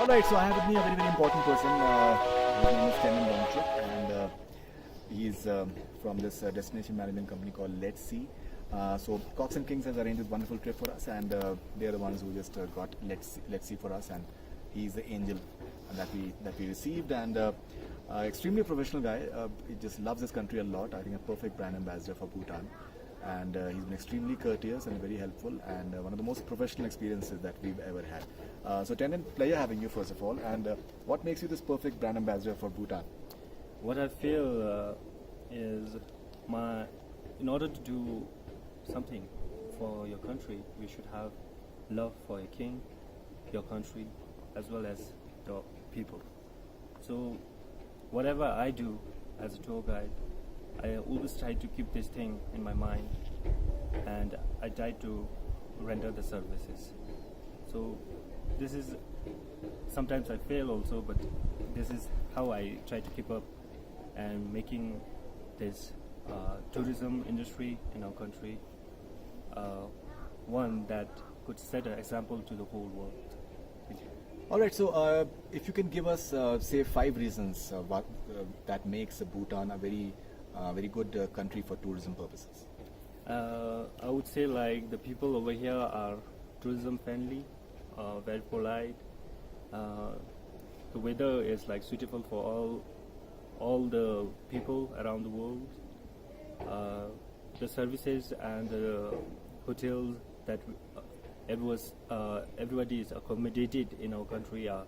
Alright, so I have with me a very, very important person. His name is Tandin Wangchuk, and he's from this destination management company called Let's See. So Coxandkings has arranged this wonderful trip for us, and they're the ones who just got Let's See for us, and he's the angel that we received, and extremely professional guy. He just loves this country a lot. I think a perfect brand ambassador for Bhutan. And he's been extremely courteous and very helpful, and one of the most professional experiences that we've ever had. So Tandin, pleasure having you first of all, and what makes you this perfect brand ambassador for Bhutan? What I feel is in order to do something for your country, you should have love for your king, your country, as well as your people. So whatever I do as a tour guide, I always try to keep this thing in my mind, and I try to render the services. So this is, sometimes I fail also, but this is how I try to keep up and making this tourism industry in our country one that could set an example to the whole world. Thank you. Alright, so if you can give us say 5 reasons that makes Bhutan a very good country for tourism purposes. I would say like the people over here are tourism friendly, very polite. The weather is like suitable for all the people around the world. The services and the hotels that everybody is accommodated in our country are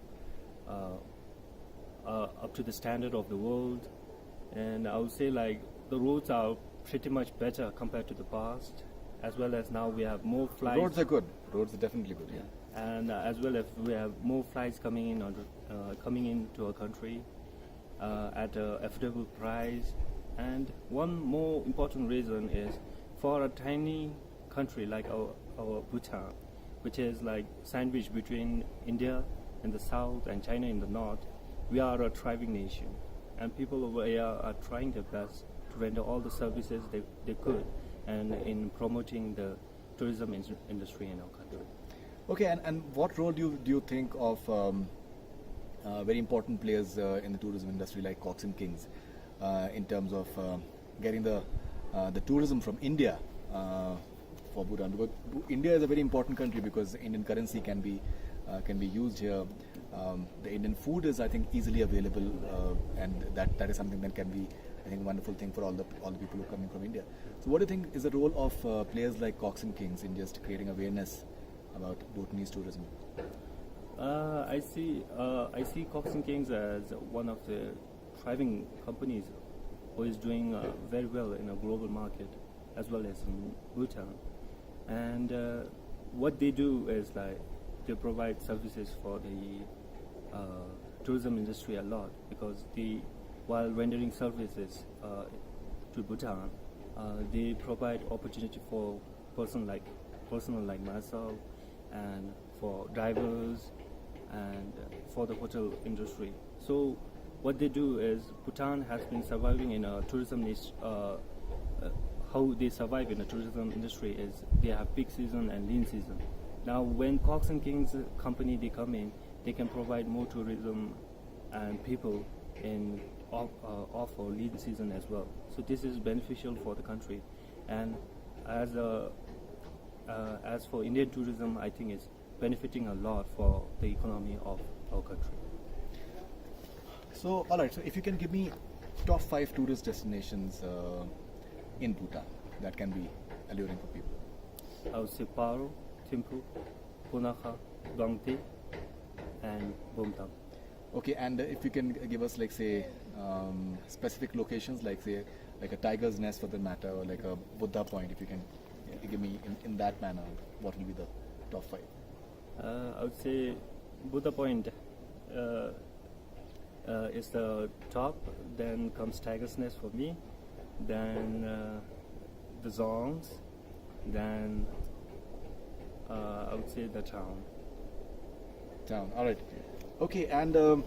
up to the standard of the world. And I would say like the roads are pretty much better compared to the past, as well as now we have more flights. Roads are good. Roads are definitely good. Yeah. And as well as we have more flights coming into our country at an affordable price. And one more important reason is for a tiny country like our Bhutan, which is like sandwiched between India in the south and China in the north, we are a thriving nation. And people over here are trying their best to render all the services they could, and in promoting the tourism industry in our country. Okay, and what role do you think of very important players in the tourism industry like Coxandkings in terms of getting the tourism from India for Bhutan? Because India is a very important country because Indian currency can be used here. The Indian food is, I think, easily available, and that is something that can be, I think, a wonderful thing for all the people who are coming from India. So, what do you think is the role of players like Coxandkings in just creating awareness about Bhutanese tourism? I see Coxandkings as one of the thriving companies who is doing very well in a global market as well as in Bhutan. And what they do is like they provide services for the tourism industry a lot, because while rendering services to Bhutan, they provide opportunity for person like myself, and for drivers, and for the hotel industry. So what they do is Bhutan has been surviving in a tourism how they survive in the tourism industry is they have peak season and lean season. Now when Coxandkings company they come in, they can provide more tourism and people in off or lean season as well. So this is beneficial for the country, and as for Indian tourism, I think it's benefiting a lot for the economy of our country. So, alright, so if you can give me top 5 tourist destinations in Bhutan that can be alluring for people. I would say Paro, Thimphu, Punakha, Gangti, and Bhutan. Okay, and if you can give us like say specific locations, like say like a tiger's nest for the matter, or like a Buddha point, if you can give me in that manner, what will be the top 5? I would say Buddha Point is the top, then comes Tiger's Nest for me, then the Zongs, then I would say the town. Alright. Okay, and a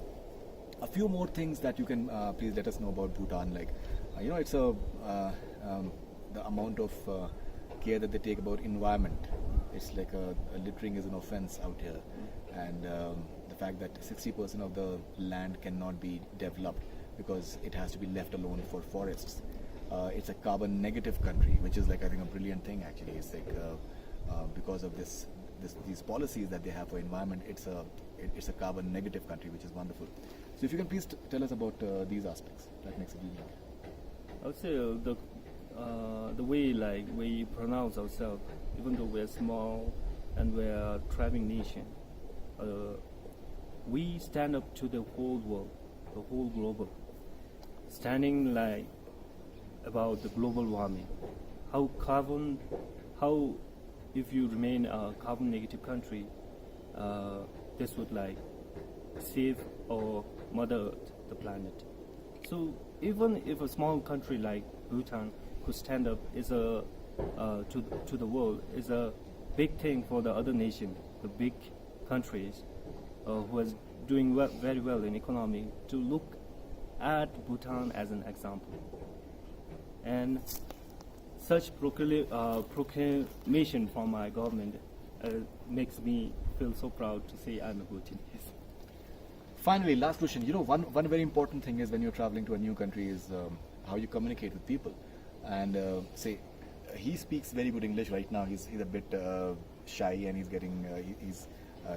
few more things that you can please let us know about Bhutan, like it's the amount of care that they take about environment it's like a littering is an offense out here, and the fact that 60% of the land cannot be developed because it has to be left alone for forests. It's a carbon negative country, which is like I think a brilliant thing actually. It's like because of these policies that they have for environment, it's a carbon negative country, which is wonderful. So if you can please tell us about these aspects, that makes it easier. I would say the way like we pronounce ourselves, even though we're small and we're a thriving nation, we stand up to the whole world, the whole global, standing like about the global warming, how if you remain a carbon negative country, this would like save our Mother Earth, the planet. So even if a small country like Bhutan could stand up to the world, is a big thing for the other nation, the big countries who is doing very well in economy, to look at Bhutan as an example. And such proclamation from my government makes me feel so proud to say I'm a Bhutanese. Finally, last question. You know, one very important thing is when you're traveling to a new country is how you communicate with people. And say, he speaks very good English right now. He's a bit shy and he's getting he's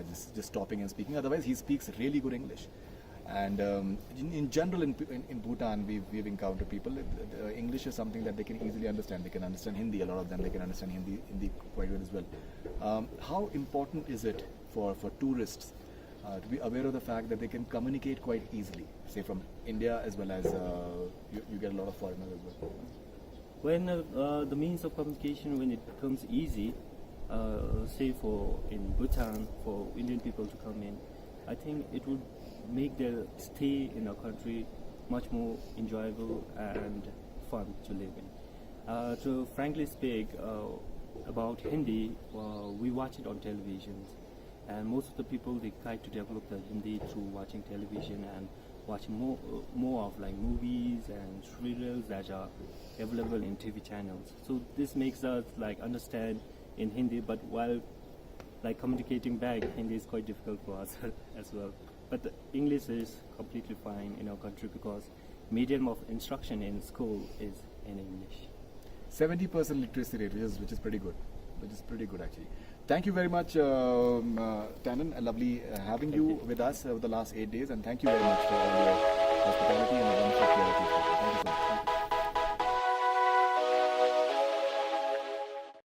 just stopping and speaking. Otherwise, he speaks really good English. And in general, in Bhutan, we've encountered people. English is something that they can easily understand. They can understand Hindi. A lot of them they can understand Hindi quite well as well. How important is it for tourists to be aware of the fact that they can communicate quite easily, say from India as well as you get a lot of foreigners as well? When the means of communication, when it becomes easy, say in Bhutan, for Indian people to come in, I think it would make their stay in our country much more enjoyable and fun to live in. To frankly speak about Hindi, we watch it on televisions, and most of the people they try to develop the Hindi through watching television and watching more of like movies and thrillers that are available in TV channels. So this makes us like understand in Hindi, but while like communicating back, Hindi is quite difficult for us as well. But the English is completely fine in our country because medium of instruction in school is in English. 70% literacy rate, which is pretty good. Which is pretty good actually. Thank you very much, Tandin. Lovely having you with us over the last 8 days, and thank you very much for all your hospitality and the wonderful care that you've